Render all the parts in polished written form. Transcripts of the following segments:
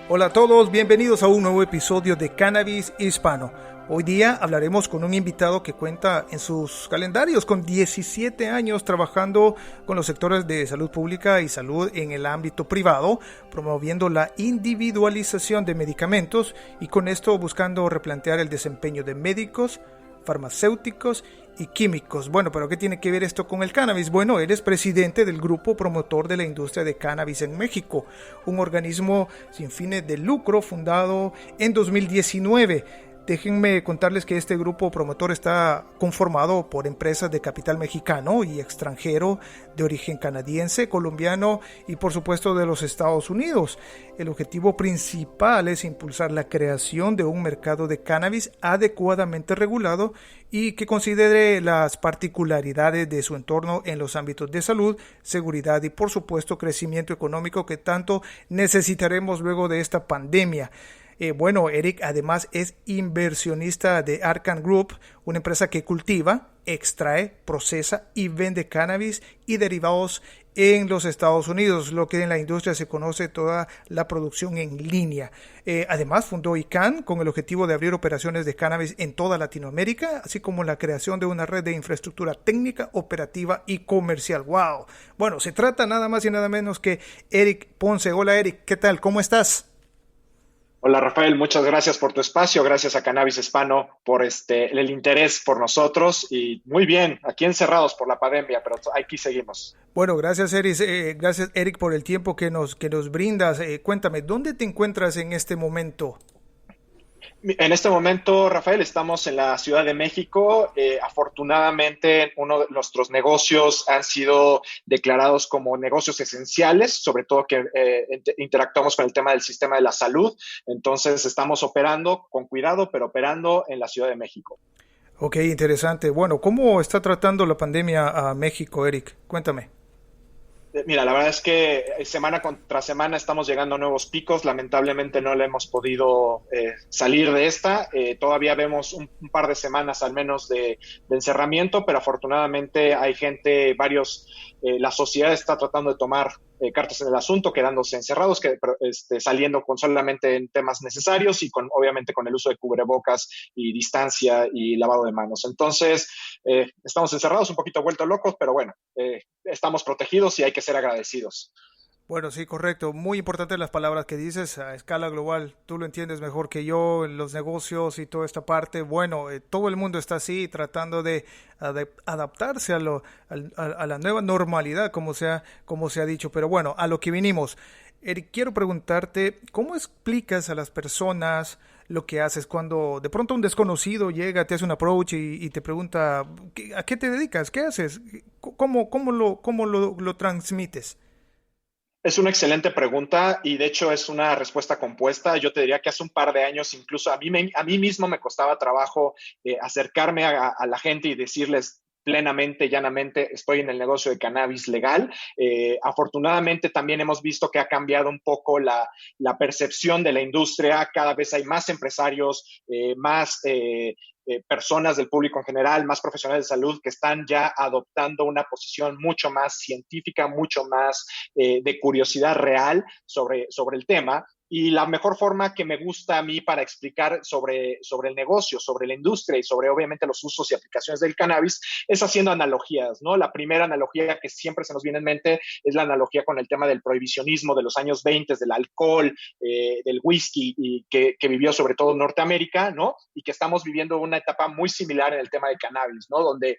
Hola a todos, bienvenidos a un nuevo episodio de Cannabis Hispano. Hoy día hablaremos con un invitado que cuenta en sus calendarios con 17 años trabajando con los sectores de salud pública y salud en el ámbito privado, promoviendo la individualización de medicamentos y con esto buscando replantear el desempeño de médicos, farmacéuticos y químicos. Bueno, pero ¿qué tiene que ver esto con el cannabis? Bueno, él es presidente del grupo promotor de la industria de cannabis en México, un organismo sin fines de lucro fundado en 2019. Déjenme contarles que este grupo promotor está conformado por empresas de capital mexicano y extranjero de origen canadiense, colombiano y por supuesto de los Estados Unidos. El objetivo principal es impulsar la creación de un mercado de cannabis adecuadamente regulado y que considere las particularidades de su entorno en los ámbitos de salud, seguridad y por supuesto crecimiento económico que tanto necesitaremos luego de esta pandemia. Bueno, Eric además es inversionista de Arcan Group, una empresa que cultiva, extrae, procesa y vende cannabis y derivados en los Estados Unidos, lo que en la industria se conoce toda la producción en línea. Además fundó ICANN con el objetivo de abrir operaciones de cannabis en toda Latinoamérica, así como la creación de una red de infraestructura técnica, operativa y comercial. ¡Wow! Bueno, se trata nada más y nada menos que Eric Ponce. Hola Eric, ¿qué tal? ¿Cómo estás? Hola Rafael, muchas gracias por tu espacio, gracias a Cannabis Hispano por el interés por nosotros y muy bien, aquí encerrados por la pandemia, pero aquí seguimos. Bueno, gracias Eric por el tiempo que nos brindas. Cuéntame, ¿dónde te encuentras en este momento? En este momento, Rafael, estamos en la Ciudad de México. Afortunadamente, uno de nuestros negocios han sido declarados como negocios esenciales, sobre todo que interactuamos con el tema del sistema de la salud. Entonces, estamos operando con cuidado, pero operando en la Ciudad de México. Ok, interesante. Bueno, ¿cómo está tratando la pandemia a México, Eric? Cuéntame. Mira, la verdad es que semana contra semana estamos llegando a nuevos picos. Lamentablemente no le hemos podido salir de esta. Todavía vemos un par de semanas al menos de encerramiento, pero afortunadamente hay gente, la sociedad está tratando de tomar cartas en el asunto, quedándose encerrados, saliendo con solamente en temas necesarios y obviamente con el uso de cubrebocas y distancia y lavado de manos. Entonces, estamos encerrados, un poquito vueltos locos, pero bueno, estamos protegidos y hay que ser agradecidos. Bueno, sí, correcto. Muy importantes las palabras que dices a escala global. Tú lo entiendes mejor que yo en los negocios y toda esta parte. Bueno, todo el mundo está así tratando de adaptarse a la nueva normalidad, como se ha dicho. Pero bueno, a lo que vinimos. Eric, quiero preguntarte, ¿cómo explicas a las personas lo que haces cuando de pronto un desconocido llega, te hace un approach y te pregunta, ¿a qué te dedicas? ¿Qué haces? ¿Cómo lo transmites? Es una excelente pregunta y de hecho es una respuesta compuesta. Yo te diría que hace un par de años incluso a mí mismo me costaba trabajo acercarme a la gente y decirles plenamente, llanamente, estoy en el negocio de cannabis legal. Afortunadamente también hemos visto que ha cambiado un poco la percepción de la industria. Cada vez hay más empresarios, más personas del público en general, más profesionales de salud que están ya adoptando una posición mucho más científica, mucho más de curiosidad real sobre el tema. Y la mejor forma que me gusta a mí para explicar sobre el negocio, sobre la industria y sobre obviamente los usos y aplicaciones del cannabis es haciendo analogías, ¿no? La primera analogía que siempre se nos viene en mente es la analogía con el tema del prohibicionismo de los años 20, del alcohol, del whisky, y que vivió sobre todo Norteamérica, ¿no? Y que estamos viviendo una etapa muy similar en el tema de cannabis, ¿no? Donde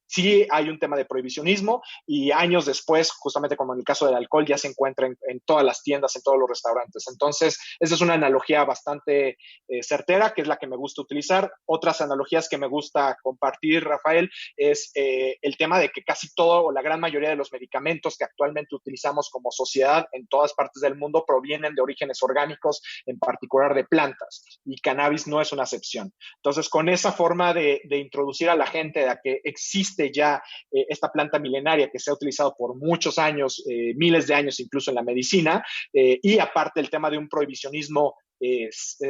sí hay un tema de prohibicionismo y años después, justamente como en el caso del alcohol, ya se encuentra en todas las tiendas, en todos los restaurantes. Entonces, esa es una analogía bastante certera, que es la que me gusta utilizar. Otras analogías que me gusta compartir, Rafael, es el tema de que casi todo o la gran mayoría de los medicamentos que actualmente utilizamos como sociedad en todas partes del mundo provienen de orígenes orgánicos, en particular de plantas, y cannabis no es una excepción. Entonces, con esa forma de introducir a la gente de que existe ya esta planta milenaria que se ha utilizado por muchos años, miles de años incluso en la medicina, y aparte el tema de un prohibicionismo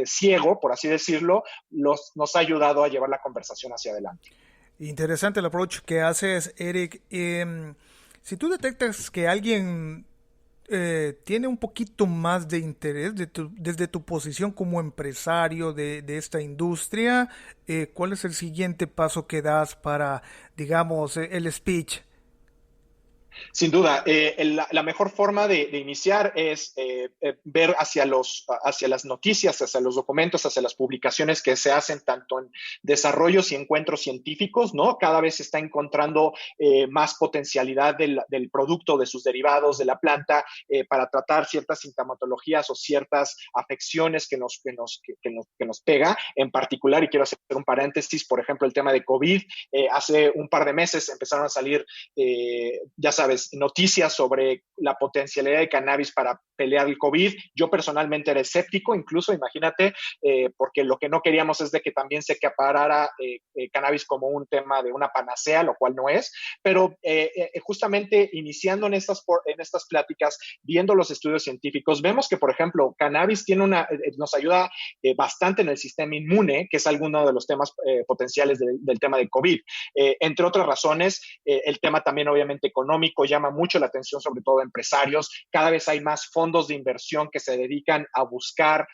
ciego, por así decirlo, nos ha ayudado a llevar la conversación hacia adelante. Interesante el approach que haces, Eric. Si tú detectas que alguien tiene un poquito más de interés desde tu posición como empresario de esta industria. ¿Cuál es el siguiente paso que das para, digamos, el speech? Sin duda, la mejor forma de iniciar es ver hacia las noticias, hacia los documentos, hacia las publicaciones que se hacen tanto en desarrollos y encuentros científicos, ¿no? Cada vez se está encontrando más potencialidad del producto, de sus derivados, de la planta, para tratar ciertas sintomatologías o ciertas afecciones que nos pega. En particular, y quiero hacer un paréntesis, por ejemplo, el tema de COVID, hace un par de meses empezaron a salir, ya sabes, noticias sobre la potencialidad de cannabis para pelear el COVID. Yo personalmente era escéptico, incluso, imagínate, porque lo que no queríamos es de que también se acaparara cannabis como un tema de una panacea, lo cual no es, pero justamente iniciando en estas pláticas, viendo los estudios científicos, vemos que, por ejemplo, cannabis nos ayuda bastante en el sistema inmune, que es alguno de los temas potenciales del tema de COVID. Entre otras razones, el tema también obviamente económico llama mucho la atención, sobre todo de empresarios. Cada vez hay más fondos de inversión que se dedican a buscar,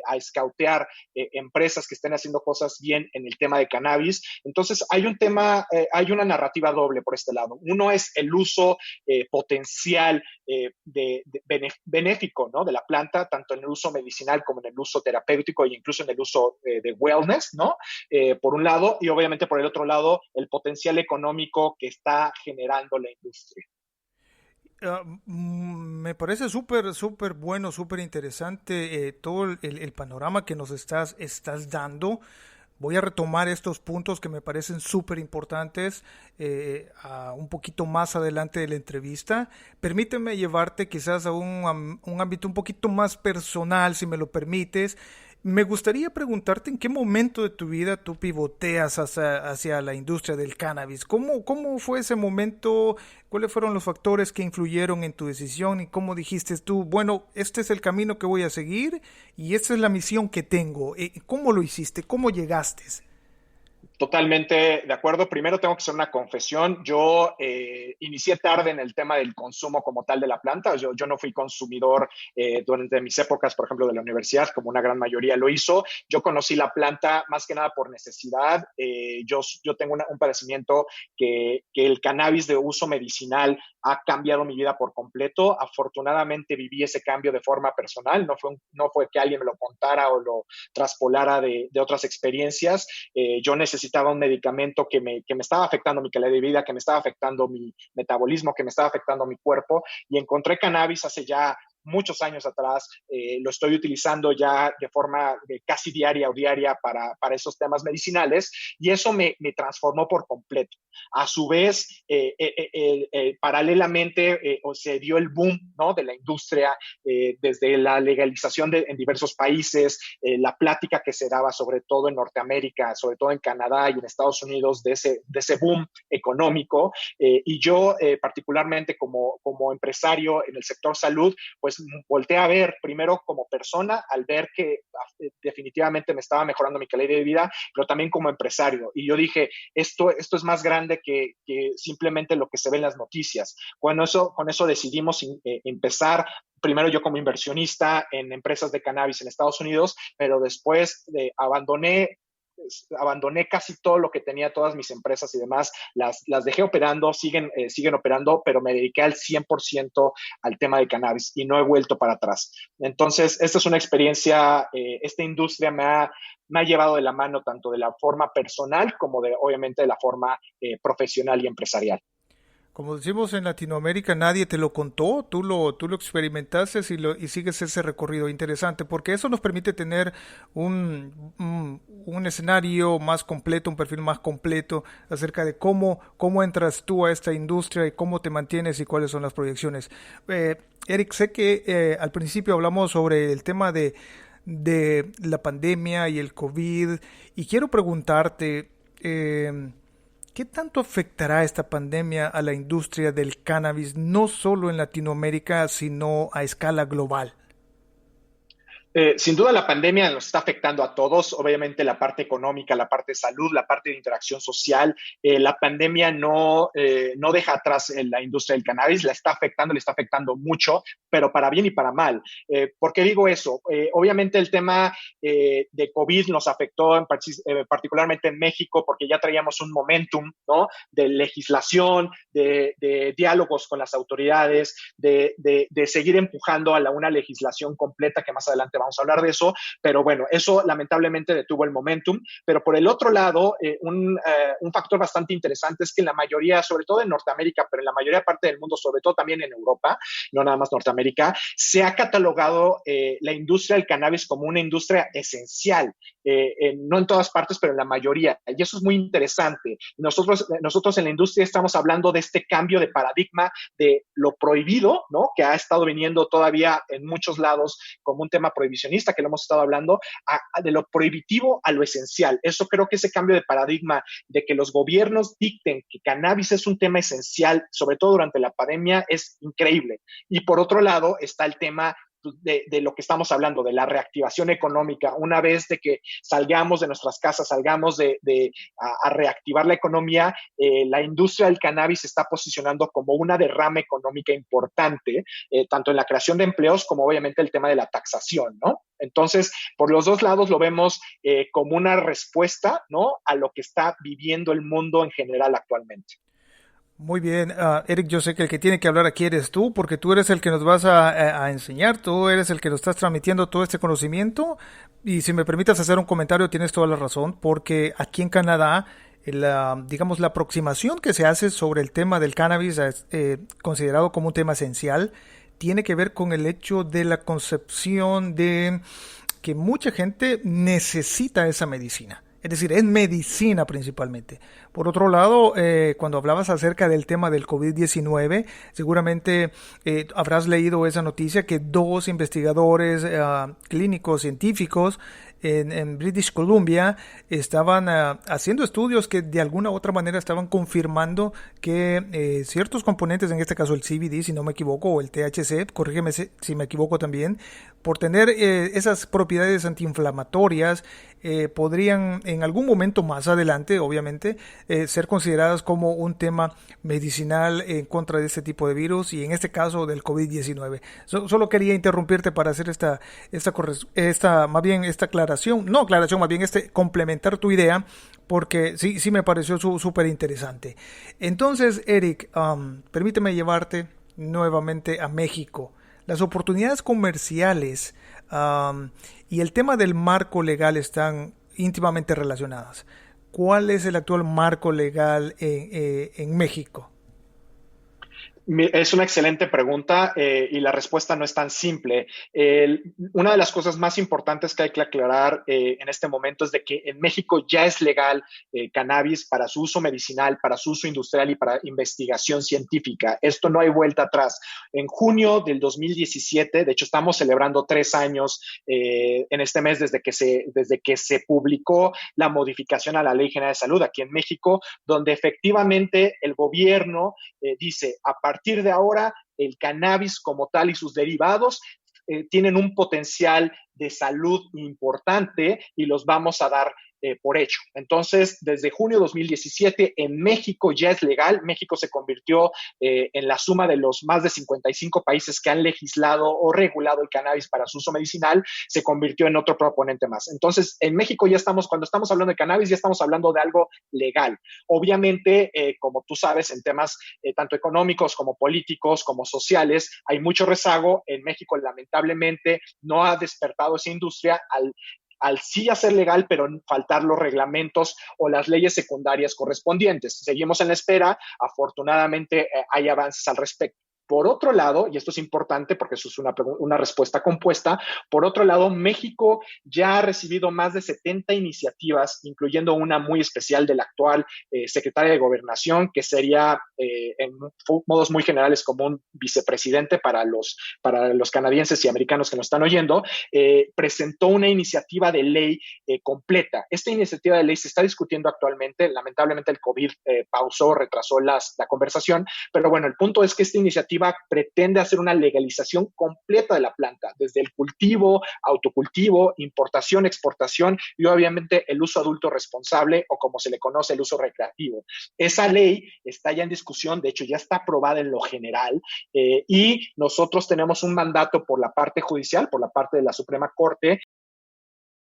a escautear empresas que estén haciendo cosas bien en el tema de cannabis. Entonces, hay una narrativa doble por este lado. Uno es el uso potencial benéfico, ¿no?, de la planta, tanto en el uso medicinal como en el uso terapéutico e incluso en el uso de wellness, ¿no? Por un lado, y obviamente por el otro lado, el potencial económico que está generando la industria. Me parece súper bueno, súper interesante todo el panorama que nos estás dando. Voy a retomar estos puntos que me parecen súper importantes un poquito más adelante de la entrevista. Permíteme llevarte quizás a un ámbito un poquito más personal, si me lo permites. Me gustaría preguntarte en qué momento de tu vida tú pivoteas hacia la industria del cannabis. ¿Cómo fue ese momento? ¿Cuáles fueron los factores que influyeron en tu decisión? ¿Y cómo dijiste tú, bueno, este es el camino que voy a seguir y esta es la misión que tengo? ¿Cómo lo hiciste? ¿Cómo llegaste? Totalmente de acuerdo. Primero tengo que hacer una confesión. Yo inicié tarde en el tema del consumo como tal de la planta. Yo no fui consumidor durante mis épocas, por ejemplo, de la universidad, como una gran mayoría lo hizo. Yo conocí la planta más que nada por necesidad. Yo tengo un padecimiento que el cannabis de uso medicinal ha cambiado mi vida por completo. Afortunadamente viví ese cambio de forma personal. No fue que alguien me lo contara o lo traspolara de otras experiencias. Yo necesitaba un medicamento que me estaba afectando mi calidad de vida, que me estaba afectando mi metabolismo, que me estaba afectando mi cuerpo, y encontré cannabis hace ya muchos años atrás. Lo estoy utilizando ya de forma casi diaria o diaria para esos temas medicinales, y eso me transformó por completo. A su vez, paralelamente, se dio el boom, ¿no?, de la industria, desde la legalización en diversos países, la plática que se daba sobre todo en Norteamérica, sobre todo en Canadá y en Estados Unidos, de ese boom económico. Y yo, particularmente como empresario en el sector salud, pues volteé a ver primero como persona, al ver que definitivamente me estaba mejorando mi calidad de vida, pero también como empresario. Y yo dije, esto es más grande que simplemente lo que se ve en las noticias. Con eso decidimos empezar. Primero yo como inversionista en empresas de cannabis en Estados Unidos, pero después abandoné casi todo lo que tenía, todas mis empresas y demás, las dejé operando, siguen operando, pero me dediqué al 100% al tema de cannabis y no he vuelto para atrás. Entonces, esta es una experiencia, esta industria me ha llevado de la mano tanto de la forma personal como obviamente, de la forma profesional y empresarial. Como decimos en Latinoamérica, nadie te lo contó, tú lo experimentaste y sigues ese recorrido interesante, porque eso nos permite tener un escenario más completo, un perfil más completo acerca de cómo entras tú a esta industria y cómo te mantienes y cuáles son las proyecciones. Eric, sé que al principio hablamos sobre el tema de la pandemia y el COVID, y quiero preguntarte, ¿qué tanto afectará esta pandemia a la industria del cannabis, no solo en Latinoamérica, sino a escala global? Sin duda la pandemia nos está afectando a todos, obviamente la parte económica, la parte de salud, la parte de interacción social. La pandemia no deja atrás la industria del cannabis, la está afectando, le está afectando mucho, pero para bien y para mal. ¿Por qué digo eso? Obviamente el tema de COVID nos afectó particularmente en México porque ya traíamos un momentum, ¿no? De legislación, de diálogos con las autoridades, de seguir empujando a una legislación completa que más adelante vamos a hablar de eso, pero bueno, eso lamentablemente detuvo el momentum, pero por el otro lado, un factor bastante interesante es que en la mayoría, sobre todo en Norteamérica, pero en la mayoría parte del mundo, sobre todo también en Europa, no nada más Norteamérica, se ha catalogado la industria del cannabis como una industria esencial, no en todas partes, pero en la mayoría, y eso es muy interesante. Nosotros en la industria estamos hablando de este cambio de paradigma de lo prohibido, ¿no? Que ha estado viniendo todavía en muchos lados como un tema prohibicionista, que lo hemos estado hablando, de lo prohibitivo a lo esencial. Eso creo que ese cambio de paradigma de que los gobiernos dicten que cannabis es un tema esencial, sobre todo durante la pandemia, es increíble. Y por otro lado está el tema de lo que estamos hablando, de la reactivación económica. Una vez de que salgamos de nuestras casas, salgamos a reactivar la economía, la industria del cannabis se está posicionando como una derrama económica importante, tanto en la creación de empleos como obviamente el tema de la taxación, ¿no? Entonces, por los dos lados lo vemos como una respuesta, ¿no? A lo que está viviendo el mundo en general actualmente. Muy bien, Eric, yo sé que el que tiene que hablar aquí eres tú, porque tú eres el que nos vas a enseñar, tú eres el que nos estás transmitiendo todo este conocimiento. Y si me permitas hacer un comentario, tienes toda la razón, porque aquí en Canadá, digamos, la aproximación que se hace sobre el tema del cannabis, considerado como un tema esencial, tiene que ver con el hecho de la concepción de que mucha gente necesita esa medicina. Es decir, es medicina principalmente. Por otro lado, cuando hablabas acerca del tema del COVID-19, seguramente habrás leído esa noticia que dos investigadores clínicos científicos en British Columbia estaban haciendo estudios que de alguna u otra manera estaban confirmando que ciertos componentes, en este caso el CBD, si no me equivoco, o el THC, corrígeme si me equivoco también, por tener esas propiedades antiinflamatorias, podrían en algún momento más adelante, obviamente, ser consideradas como un tema medicinal en contra de este tipo de virus y en este caso del COVID-19. Solo quería interrumpirte para hacer más bien esta aclaración, no aclaración, más bien complementar tu idea, porque sí me pareció súper interesante. Entonces, Eric, permíteme llevarte nuevamente a México. Las oportunidades comerciales y el tema del marco legal están íntimamente relacionadas. ¿Cuál es el actual marco legal en México? Es una excelente pregunta y la respuesta no es tan simple. Una de las cosas más importantes que hay que aclarar en este momento es de que en México ya es legal cannabis para su uso medicinal, para su uso industrial y para investigación científica. Esto no hay vuelta atrás. En junio del 2017, de hecho estamos celebrando 3 años en este mes desde que se publicó la modificación a la Ley General de Salud aquí en México, donde efectivamente el gobierno dice, a partir de ahora, el cannabis como tal y sus derivados tienen un potencial de salud importante y los vamos a dar por hecho. Entonces, desde junio de 2017 en México ya es legal. México se convirtió en la suma de los más de 55 países que han legislado o regulado el cannabis para su uso medicinal, se convirtió en otro proponente más. Entonces, en México ya estamos, cuando estamos hablando de cannabis, ya estamos hablando de algo legal. Obviamente, como tú sabes, en temas tanto económicos como políticos, como sociales, hay mucho rezago. En México, lamentablemente, no ha despertado esa industria al sí hacer legal, pero faltar los reglamentos o las leyes secundarias correspondientes. Seguimos en la espera. Afortunadamente, hay avances al respecto. Por otro lado, y esto es importante porque eso es una respuesta compuesta, por otro lado, México ya ha recibido más de 70 iniciativas, incluyendo una muy especial del actual secretario de Gobernación, que sería en modos muy generales como un vicepresidente para los canadienses y americanos que nos están oyendo, presentó una iniciativa de ley completa. Esta iniciativa de ley se está discutiendo actualmente. Lamentablemente el COVID pausó, retrasó la conversación, pero bueno, el punto es que esta iniciativa iniciativa pretende hacer una legalización completa de la planta, desde el cultivo, autocultivo, importación, exportación y obviamente el uso adulto responsable o como se le conoce el uso recreativo. Esa ley está ya en discusión, de hecho ya está aprobada en lo general y nosotros tenemos un mandato por la parte judicial, por la parte de la Suprema Corte,